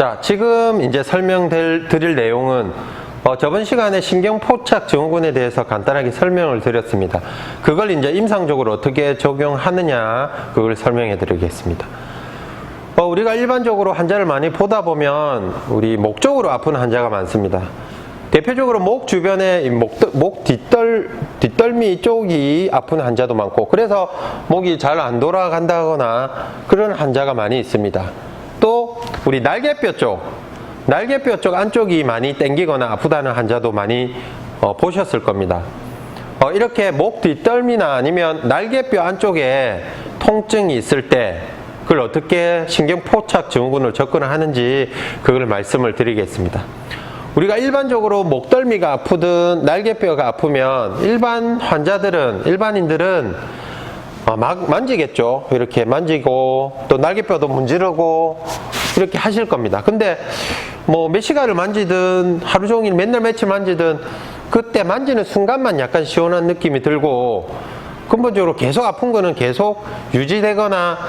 자, 지금 이제 설명드릴 내용은 저번 시간에 신경포착 증후군에 대해서 간단하게 설명을 드렸습니다. 그걸 이제 임상적으로 어떻게 적용하느냐, 그걸 설명해 드리겠습니다. 우리가 일반적으로 환자를 많이 보다 보면 우리 목 쪽으로 아픈 환자가 많습니다. 대표적으로 목 주변에 목 뒷덜미 쪽이 아픈 환자도 많고, 그래서 목이 잘 안 돌아간다거나 그런 환자가 많이 있습니다. 또 우리 날개뼈 쪽 안쪽이 많이 땡기거나 아프다는 환자도 많이 보셨을 겁니다. 이렇게 목 뒷덜미나 아니면 날개뼈 안쪽에 통증이 있을 때 그걸 어떻게 신경포착 증후군을 접근하는지 그걸 말씀을 드리겠습니다. 우리가 일반적으로 목덜미가 아프든 날개뼈가 아프면 일반인들은 막 만지겠죠. 이렇게 만지고 또 날개뼈도 문지르고 이렇게 하실 겁니다. 근데 뭐 몇 시간을 만지든 하루 종일 맨날 며칠 만지든 그때 만지는 순간만 약간 시원한 느낌이 들고, 근본적으로 계속 아픈 거는 계속 유지되거나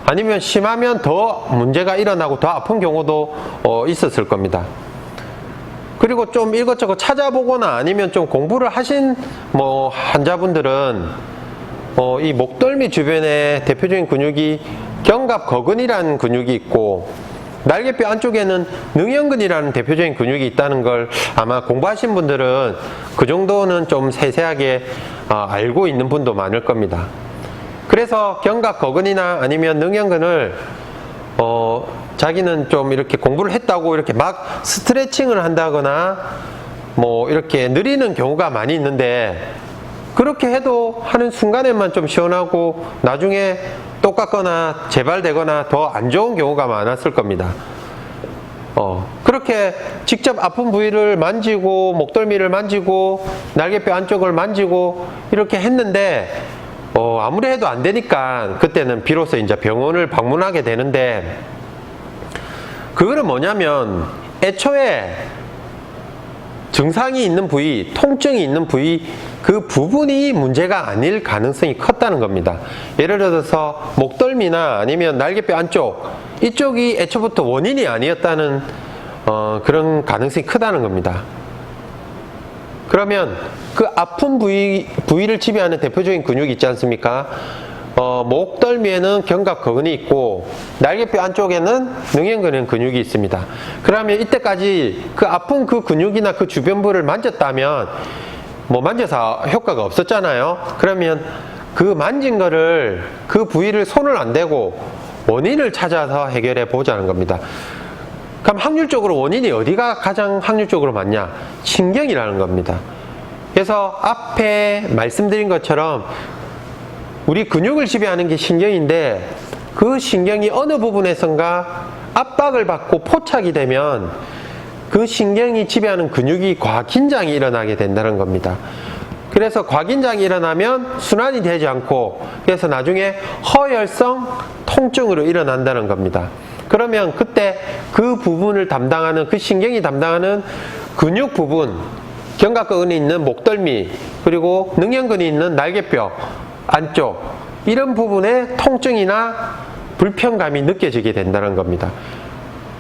아니면 심하면 더 문제가 일어나고 더 아픈 경우도 있었을 겁니다. 그리고 좀 이것저것 찾아보거나 아니면 좀 공부를 하신 환자분들은 이 목덜미 주변에 대표적인 근육이 견갑거근이라는 근육이 있고, 날개뼈 안쪽에는 능형근이라는 대표적인 근육이 있다는 걸 아마 공부하신 분들은 그 정도는 좀 세세하게 알고 있는 분도 많을 겁니다. 그래서 견갑거근이나 아니면 능형근을 자기는 좀 이렇게 공부를 했다고 이렇게 막 스트레칭을 한다거나 이렇게 느리는 경우가 많이 있는데, 그렇게 해도 하는 순간에만 좀 시원하고 나중에 똑같거나 재발되거나 더 안 좋은 경우가 많았을 겁니다. 그렇게 직접 아픈 부위를 만지고 목덜미를 만지고 날개뼈 안쪽을 만지고 이렇게 했는데 아무리 해도 안 되니까 그때는 비로소 이제 병원을 방문하게 되는데, 그거는 뭐냐면 애초에 증상이 있는 부위, 통증이 있는 부위, 그 부분이 문제가 아닐 가능성이 컸다는 겁니다. 예를 들어서 목덜미나 아니면 날개뼈 안쪽, 이쪽이 애초부터 원인이 아니었다는 그런 가능성이 크다는 겁니다. 그러면 그 아픈 부위를 지배하는 대표적인 근육이 있지 않습니까? 목덜미에는 견갑거근이 있고 날개뼈 안쪽에는 능형근 근육이 있습니다. 그러면 이때까지 그 아픈 그 근육이나 그 주변부를 만졌다면 만져서 효과가 없었잖아요. 그러면 그 만진 거를, 그 부위를 손을 안 대고 원인을 찾아서 해결해 보자는 겁니다. 그럼 확률적으로 원인이 어디가 가장 확률적으로 많냐? 신경이라는 겁니다. 그래서 앞에 말씀드린 것처럼 우리 근육을 지배하는 게 신경인데, 그 신경이 어느 부분에선가 압박을 받고 포착이 되면 그 신경이 지배하는 근육이 과긴장이 일어나게 된다는 겁니다. 그래서 과긴장이 일어나면 순환이 되지 않고, 그래서 나중에 허혈성 통증으로 일어난다는 겁니다. 그러면 그때 그 부분을 담당하는, 그 신경이 담당하는 근육 부분, 견갑근이 있는 목덜미, 그리고 능형근이 있는 날개뼈 안쪽, 이런 부분에 통증이나 불편감이 느껴지게 된다는 겁니다.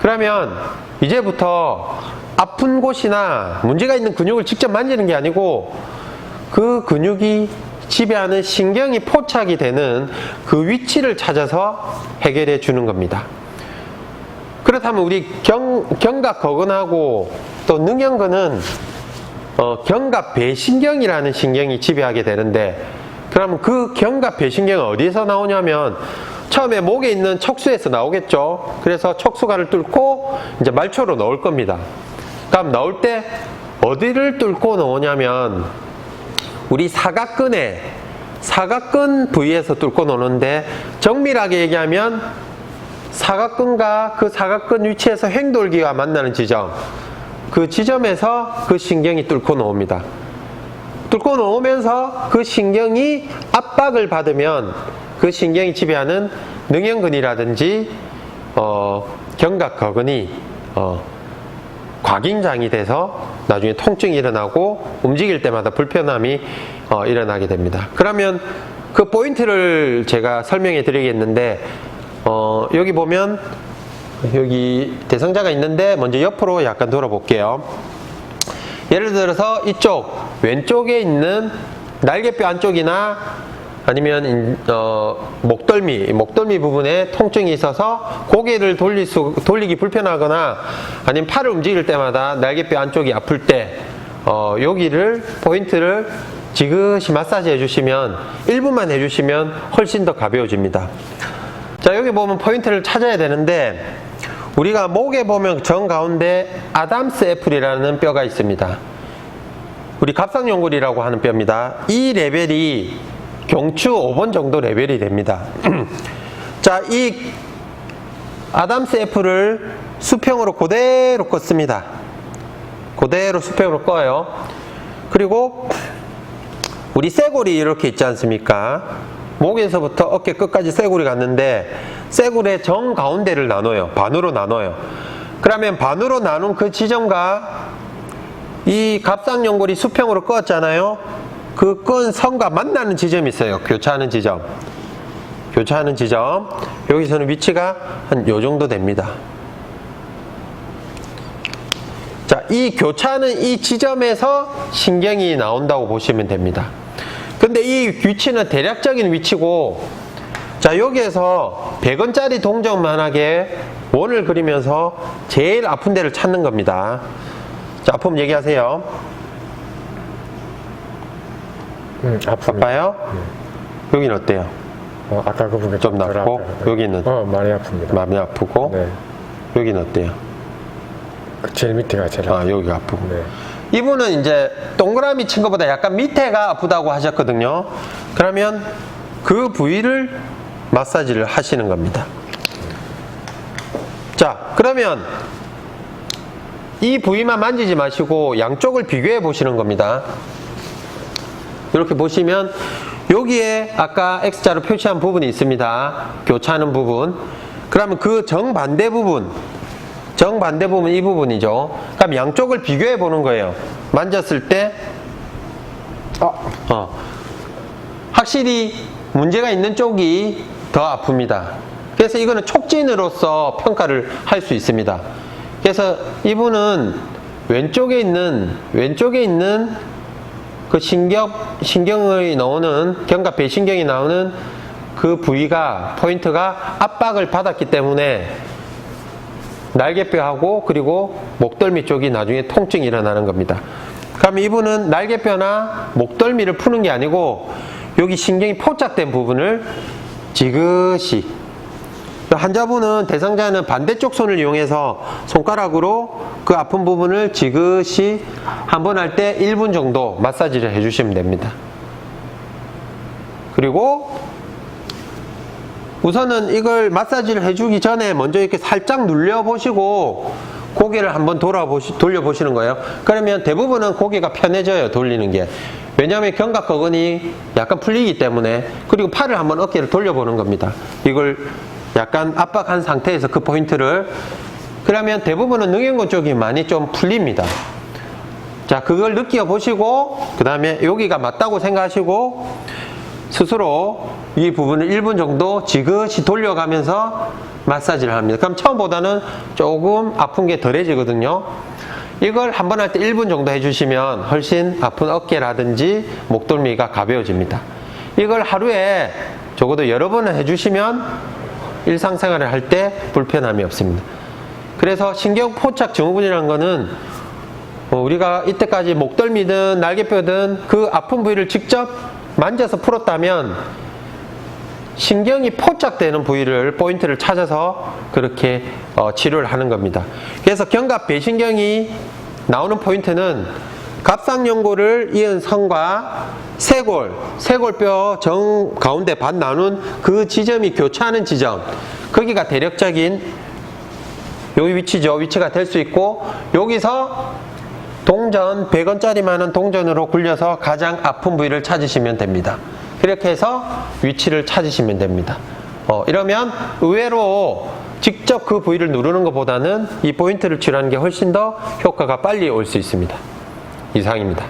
그러면 이제부터 아픈 곳이나 문제가 있는 근육을 직접 만지는 게 아니고 그 근육이 지배하는 신경이 포착이 되는 그 위치를 찾아서 해결해 주는 겁니다. 그렇다면 우리 견갑거근하고 또 능형근은 견갑배신경이라는 신경이 지배하게 되는데, 그러면 그 견갑배신경은 어디에서 나오냐면 처음에 목에 있는 척수에서 나오겠죠. 그래서 척수관을 뚫고 이제 말초로 넣을 겁니다. 그럼 넣을 때 어디를 뚫고 넣으냐면 우리 사각근 부위에서 뚫고 넣는데, 정밀하게 얘기하면 사각근과 그 사각근 위치에서 횡돌기가 만나는 지점, 그 지점에서 그 신경이 뚫고 나옵니다. 뚫고 나오면서 그 신경이 압박을 받으면 그 신경이 지배하는 능형근이라든지 견갑거근이 과긴장이 돼서 나중에 통증이 일어나고 움직일 때마다 불편함이 일어나게 됩니다. 그러면 그 포인트를 제가 설명해 드리겠는데, 여기 보면 여기 대상자가 있는데 먼저 옆으로 약간 돌아볼게요. 예를 들어서 이쪽 왼쪽에 있는 날개뼈 안쪽이나 아니면 목덜미 부분에 통증이 있어서 고개를 돌리기 불편하거나 아니면 팔을 움직일 때마다 날개뼈 안쪽이 아플 때 여기를 포인트를 지그시 마사지 해주시면 1분만 해주시면 훨씬 더 가벼워집니다. 자, 여기 보면 포인트를 찾아야 되는데 우리가 목에 보면 정가운데 아담스 애플이라는 뼈가 있습니다. 우리 갑상연골이라고 하는 뼈입니다. 이 레벨이 경추 5번 정도 레벨이 됩니다. 자, 이 아담스 애플을 수평으로 그대로 껐습니다. 그대로 수평으로 꺼요. 그리고 우리 쇄골이 이렇게 있지 않습니까? 목에서부터 어깨 끝까지 쇄골이 갔는데 쇄골의 정가운데를 나눠요. 반으로 나눠요. 그러면 반으로 나눈 그 지점과 이 갑상연골이 수평으로 껐잖아요. 그 끈 선과 만나는 지점이 있어요. 교차하는 지점. 교차하는 지점. 여기서는 위치가 한 요 정도 됩니다. 자, 이 교차하는 이 지점에서 신경이 나온다고 보시면 됩니다. 근데 이 위치는 대략적인 위치고, 자, 여기에서 100원짜리 동전만하게 원을 그리면서 제일 아픈 데를 찾는 겁니다. 자, 아픔 얘기하세요. 아파요? 여기는 어때요? 아까 그 부분이 좀 낫고, 여기는 많이 아픕니다. 많이 아프고, 네. 여기는 어때요? 제일 밑에가 제일 아프고. 여기가 아프고. 네. 이분은 이제 동그라미 친 것보다 약간 밑에가 아프다고 하셨거든요. 그러면 그 부위를 마사지를 하시는 겁니다. 자, 그러면 이 부위만 만지지 마시고 양쪽을 비교해 보시는 겁니다. 이렇게 보시면 여기에 아까 X자로 표시한 부분이 있습니다. 교차하는 부분. 그러면 그 정반대 부분 이 부분이죠. 그럼 양쪽을 비교해 보는 거예요. 만졌을 때 확실히 문제가 있는 쪽이 더 아픕니다. 그래서 이거는 촉진으로서 평가를 할 수 있습니다. 그래서 이분은 왼쪽에 있는 그 신경이 나오는 견갑 배신경이 나오는 그 부위가 포인트가 압박을 받았기 때문에 날개뼈하고 그리고 목덜미 쪽이 나중에 통증이 일어나는 겁니다. 그럼 이분은 날개뼈나 목덜미를 푸는 게 아니고 여기 신경이 포착된 부분을 지그시, 환자분은 대상자는 반대쪽 손을 이용해서 손가락으로 그 아픈 부분을 지그시 한 번 할 때 1분 정도 마사지를 해주시면 됩니다. 그리고 우선은 이걸 마사지를 해주기 전에 먼저 이렇게 살짝 눌려보시고 고개를 한번 돌려보시는 거예요. 그러면 대부분은 고개가 편해져요, 돌리는 게. 왜냐하면 견갑거근이 약간 풀리기 때문에. 그리고 팔을 한번 어깨를 돌려보는 겁니다. 이걸 약간 압박한 상태에서 그 포인트를. 그러면 대부분은 능형근 쪽이 많이 좀 풀립니다. 자, 그걸 느껴보시고 그 다음에 여기가 맞다고 생각하시고 스스로 이 부분을 1분 정도 지그시 돌려가면서 마사지를 합니다. 그럼 처음보다는 조금 아픈 게 덜해지거든요. 이걸 한 번 할 때 1분 정도 해주시면 훨씬 아픈 어깨라든지 목덜미가 가벼워집니다. 이걸 하루에 적어도 여러 번을 해주시면 일상생활을 할 때 불편함이 없습니다. 그래서 신경포착 증후군이라는 거는 우리가 이때까지 목덜미든 날개뼈든 그 아픈 부위를 직접 만져서 풀었다면 신경이 포착되는 부위를 포인트를 찾아서 그렇게 치료를 하는 겁니다. 그래서 견갑 배신경이 나오는 포인트는 갑상연골을 이은 선과 쇄골뼈 정 가운데 반 나눈 그 지점이 교차하는 지점, 거기가 대략적인 여기 위치죠. 위치가 될 수 있고, 여기서 동전 100원짜리만한 동전으로 굴려서 가장 아픈 부위를 찾으시면 됩니다. 그렇게 해서 위치를 찾으시면 됩니다. 이러면 의외로 직접 그 부위를 누르는 것보다는 이 포인트를 치료하는 게 훨씬 더 효과가 빨리 올 수 있습니다. 이상입니다.